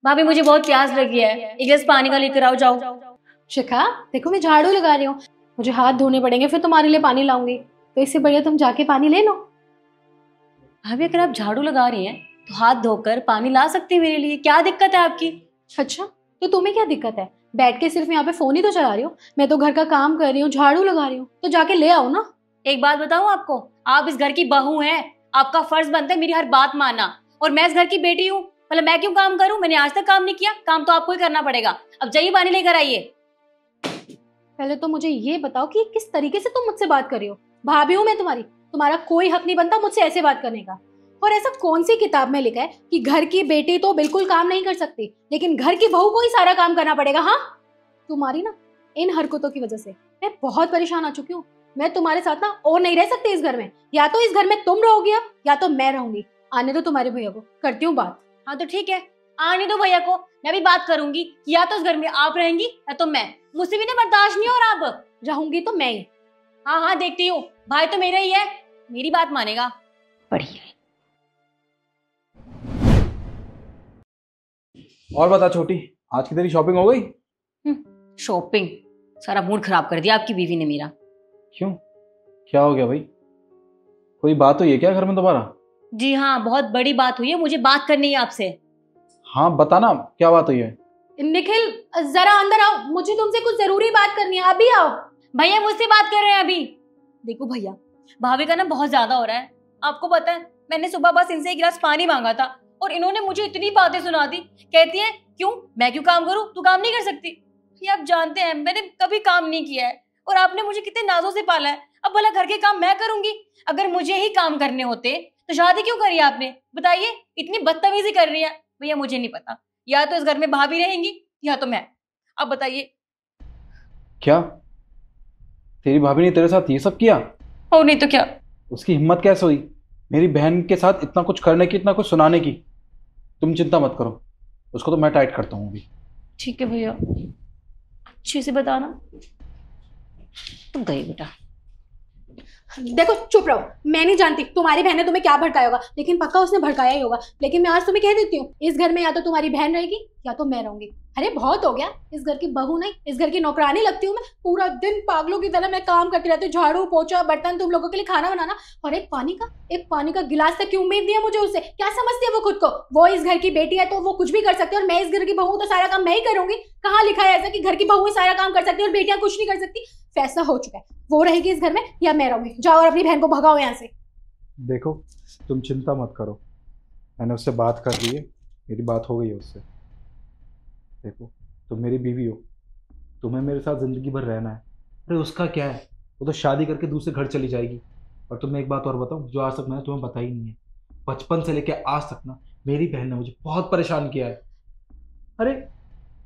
भाभी मुझे बहुत प्यास लगी है, एक गिलास पानी का लेकर आओ जाओ। शिखा देखो मैं झाड़ू लगा रही हूँ, मुझे हाथ धोने पड़ेंगे, फिर तुम्हारे लिए पानी लाऊंगी, तो इससे बढ़िया तुम जाके पानी ले लो। भाभी अगर आप झाड़ू लगा रही हैं तो हाथ धोकर पानी ला सकती हैं मेरे लिए, क्या दिक्कत है आपकी? अच्छा तो तुम्हें क्या दिक्कत है? बैठ के सिर्फ यहाँ पे फोन ही तो चला रही हो, मैं तो घर का काम कर रही हूँ, झाड़ू लगा रही हूँ, तो जाके ले आओ ना। एक बात बताऊं आपको, आप इस घर की बहू हैं, आपका फर्ज बनता है मेरी हर बात मानना, और मैं इस घर की बेटी हूँ, मतलब मैं क्यों काम करूं? मैंने आज तक काम नहीं किया, काम तो आपको ही करना पड़ेगा। अब जाइए पानी लेकर आइए। पहले तो मुझे ये बताओ कि किस तरीके से तुम मुझसे बात कर रही हो? भाभी हूँ मैं तुम्हारी, तुम्हारा कोई हक नहीं बनता मुझसे ऐसे बात करने का। और ऐसा कौन सी किताब में लिखा है कि घर की बेटी तो बिल्कुल काम नहीं कर सकती, लेकिन घर की बहू को ही सारा काम करना पड़ेगा? हाँ, तुम्हारी ना इन हरकतों की वजह से मैं बहुत परेशान आ चुकी हूँ। मैं तुम्हारे साथ ना और नहीं रह सकती इस घर में, या तो इस घर में तुम रहोगी अब, या तो मैं रहूंगी। आने दो तुम्हारे भैया को, करती हूँ बात। हाँ तो ठीक है, आने दो भैया को, मैं भी बात करूंगी कि या तो इस घर में आप रहेंगी या तो मैं। मुझसे भी ना बर्दाश्त नहीं हो रहा, अब रहूंगी तो मैं ही। हाँ हाँ देखती हूँ, भाई तो मेरा ही है, मेरी बात मानेगा। बढ़िया। और बता छोटी, आज की तेरी शॉपिंग हो गई? शॉपिंग? सारा मूड खराब कर दिया आपकी बीवी ने मेरा। क्यों, क्या हो गया भाई? कोई बात हुई है क्या घर में तुम्हारा? जी हाँ, बहुत बड़ी बात हुई है, मुझे बात करनी है आपसे। हाँ बताना, क्या बात हुई है? निखिल जरा अंदर आओ, मुझे तुमसे कुछ जरूरी बात करनी है, अभी आओ। भैया मुझसे बात कर रहे हैं अभी। देखो भैया, भाभी का ना बहुत ज्यादा हो रहा है, आपको पता है मैंने सुबह बस इनसे एक गिलास पानी मांगा था और इन्होंने मुझे इतनी बातें सुना दी। कहती है क्यों, मैं क्यों काम करूं, तू काम नहीं कर सकती? ये आप जानते हैं मैंने कभी काम नहीं किया है और आपने मुझे कितने नाजों से पाला है, अब भला घर के काम मैं करूंगी? अगर मुझे ही काम करने होते तो शादी क्यों करी आपने, बताइए? इतनी बदतमीजी कर रही है। भैया मुझे नहीं पता, या तो इस घर में भाभी रहेंगी या तो मैं, अब बताइए। क्या तेरी भाभी ने तेरे साथ ये सब किया? और नहीं तो क्या। उसकी हिम्मत कैसे हुई मेरी बहन के साथ इतना कुछ करने की, इतना कुछ सुनाने की? तुम चिंता मत करो, उसको तो मैं टाइट करता हूँ अभी। ठीक है भैया, अच्छे से बताना। तुम गई बेटा। देखो चुप रहो, मैं नहीं जानती तुम्हारी बहन ने तुम्हें क्या भड़काया होगा, लेकिन पक्का उसने भड़काया ही होगा। लेकिन मैं आज तुम्हें कह देती हूँ, इस घर में या तो तुम्हारी बहन रहेगी या तो मैं रहूंगी। अरे बहुत हो गया, इस घर की बहू नहीं, इस घर की नौकरानी लगती हूँ मैं। पूरा दिन पागलों की तरह मैं काम करती रहती हूँ, झाड़ू पोछा बर्तन, तुम लोगों के लिए खाना बनाना, और एक पानी का गिलास तक क्यों उम्मीद दिया मुझे उससे? क्या समझती है वो खुद को? वो इस घर की बेटी है तो वो कुछ भी कर सकती है, और मैं इस घर की बहू तो सारा काम मैं ही करूंगी। कहाँ लिखा है ऐसा कि घर की बहू ही सारा काम कर सकती है और बेटियां कुछ नहीं कर सकती? फैसला हो चुका है, वो रहेगी इस घर में या मैं रहूंगी। जाओ और अपनी बहन को भगाओ यहाँ से। देखो तुम चिंता मत करो, मैंने उससे बात कर ली है, मेरी बात हो गई है उससे। देखो तुम मेरी बीवी हो, तुम्हें मेरे साथ ज़िंदगी भर रहना है। अरे उसका क्या है, वो तो शादी करके दूसरे घर चली जाएगी। और तुम्हें एक बात और बताऊं जो आज तक मैंने तुम्हें बताई नहीं है, बचपन से लेकर आज तक ना मेरी बहन ने मुझे बहुत परेशान किया है। अरे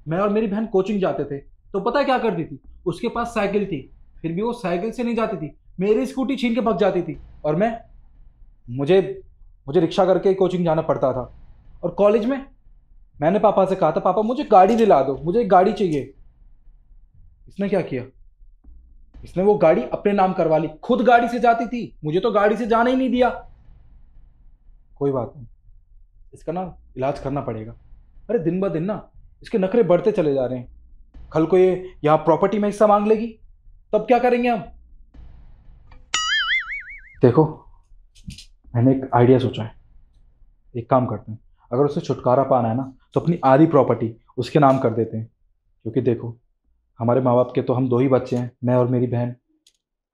मैं और मेरी बहन कोचिंग जाते थे तो पता है क्या करती थी? उसके पास साइकिल थी, फिर भी वो साइकिल से नहीं जाती थी, मेरी स्कूटी छीन के भाग जाती थी। और मुझे मुझे रिक्शा करके कोचिंग जाना पड़ता था। और कॉलेज में मैंने पापा से कहा था, पापा मुझे गाड़ी दिला दो, मुझे एक गाड़ी चाहिए। इसने क्या किया, इसने वो गाड़ी अपने नाम करवा ली, खुद गाड़ी से जाती थी, मुझे तो गाड़ी से जाना ही नहीं दिया। कोई बात नहीं, इसका ना इलाज करना पड़ेगा। अरे दिन ब दिन ना इसके नखरे बढ़ते चले जा रहे हैं। कल को ये यहाँ प्रॉपर्टी में हिस्सा मांग लेगी, तब क्या करेंगे हम? देखो मैंने एक आइडिया सोचा है, एक काम करते हैं, अगर उसे छुटकारा पाना है ना तो अपनी आधी प्रॉपर्टी उसके नाम कर देते हैं। क्योंकि देखो हमारे माँ बाप के तो हम दो ही बच्चे हैं, मैं और मेरी बहन।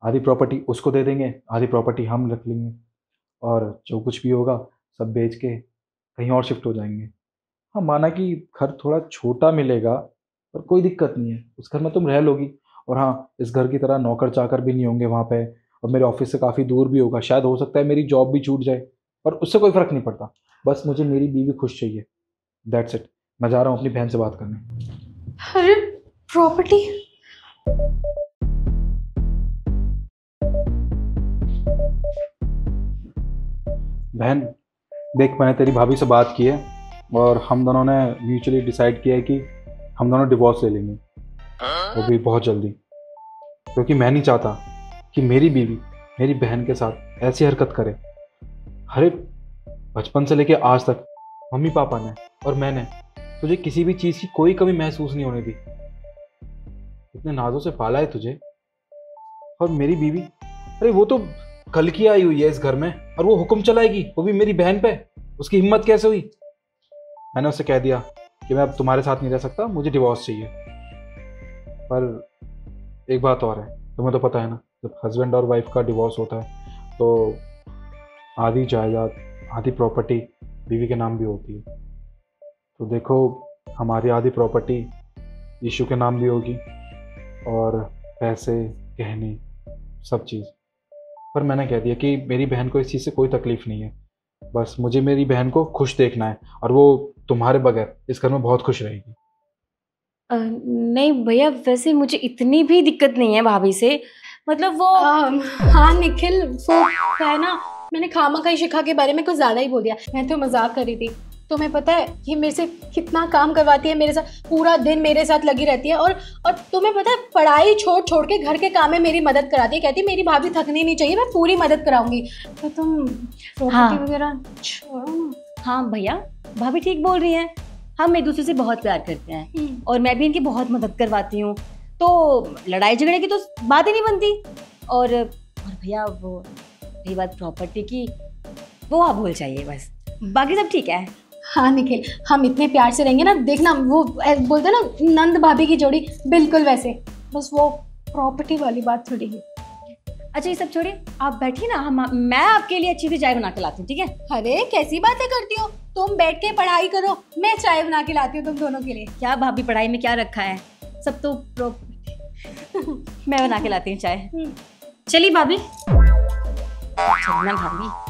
आधी प्रॉपर्टी उसको दे देंगे, आधी प्रॉपर्टी हम रख लेंगे, और जो कुछ भी होगा सब बेच के कहीं और शिफ्ट हो जाएंगे। हाँ माना कि घर थोड़ा छोटा मिलेगा, पर कोई दिक्कत नहीं है, उस घर में तुम रह लोगी। और हाँ, इस घर की तरह नौकर चाकर भी नहीं होंगे वहाँ पे, और मेरे ऑफिस से काफ़ी दूर भी होगा, शायद हो सकता है मेरी जॉब भी छूट जाए, पर उससे कोई फ़र्क नहीं पड़ता। बस मुझे मेरी बीवी खुश चाहिए, दैट्स इट। मैं जा रहा हूँ अपनी बहन से बात करने। अरे प्रॉपर्टी? बहन देख, मैंने तेरी भाभी से बात की है और हम दोनों ने म्यूचुअली डिसाइड किया है कि हम दोनों डिवोर्स ले लेंगे, वो भी बहुत जल्दी। क्योंकि मैं नहीं चाहता कि मेरी बीवी मेरी बहन के साथ ऐसी हरकत करे। अरे बचपन से लेके आज तक मम्मी पापा ने और मैंने तुझे किसी भी चीज की कोई कमी महसूस नहीं होने दी। इतने नाजों से पाला है तुझे। और मेरी बीवी, अरे वो तो कल की आई हुई है इस घर में और वो हुक्म चलाएगी, वो भी मेरी बहन पे। उसकी हिम्मत कैसे हुई? मैंने उससे कह दिया कि मैं अब तुम्हारे साथ नहीं रह सकता, मुझे डिवोर्स चाहिए। पर एक बात और है, तुम्हें तो पता है ना, जब हस्बैंड और वाइफ का डिवोर्स होता है तो आधी जायदाद, आधी प्रॉपर्टी बीवी के नाम भी होती है। तो देखो, हमारी आधी प्रॉपर्टी यीशु के नाम भी होगी और पैसे, गहने, सब चीज़। पर मैंने कह दिया कि मेरी बहन को इस चीज़ से कोई तकलीफ नहीं है, बस मुझे मेरी बहन को खुश देखना है और वो तुम्हारे बगैर इस घर में बहुत खुश रहेगी। नहीं भैया, वैसे मुझे इतनी भी दिक्कत नहीं है भाभी से, मतलब वो हाँ निखिल, वो है ना, मैंने खामा खाई शिखा के बारे में कुछ ज़्यादा ही बोल दिया। मैं तो मजाक कर रही थी। तुम्हें पता है ये मेरे से कितना काम करवाती है, मेरे साथ पूरा दिन मेरे साथ लगी रहती है। और तुम्हें पता है, पढ़ाई छोड़ छोड़ के घर के काम में मेरी मदद कराती है। कहती है मेरी भाभी थकनी नहीं चाहिए, मैं पूरी मदद कराऊंगी। तो तुम प्रॉपर्टी वगैरह छोड़ो। हाँ भैया, भाभी ठीक बोल रही हैं। हम एक दूसरे से बहुत प्यार करते हैं और मैं भी इनकी बहुत मदद करवाती हूँ, तो लड़ाई झगड़े की तो बात ही नहीं बनती। और भैया, वो रही बात प्रॉपर्टी की, वो आप भूल जाइए बस, बाकी सब ठीक है। हाँ निखिल, हम इतने प्यार से रहेंगे ना, देखना वो बोलते ना नंद भाभी की जोड़ी, बिल्कुल वैसे। बस वो प्रॉपर्टी वाली बात थोड़ी है। अच्छा ये सब छोड़िए, आप बैठिए ना, मैं आपके लिए अच्छी सी चाय बना के लाती हूँ, ठीक है? अरे कैसी बातें करती हो तुम, बैठ के पढ़ाई करो, मैं चाय बना के लाती हूँ तुम दोनों के लिए। क्या भाभी, पढ़ाई में क्या रखा है, सब तो प्रॉपर्टी। मैं बना के लाती हूँ चाय। चलिए भाभी। चलना भाभी।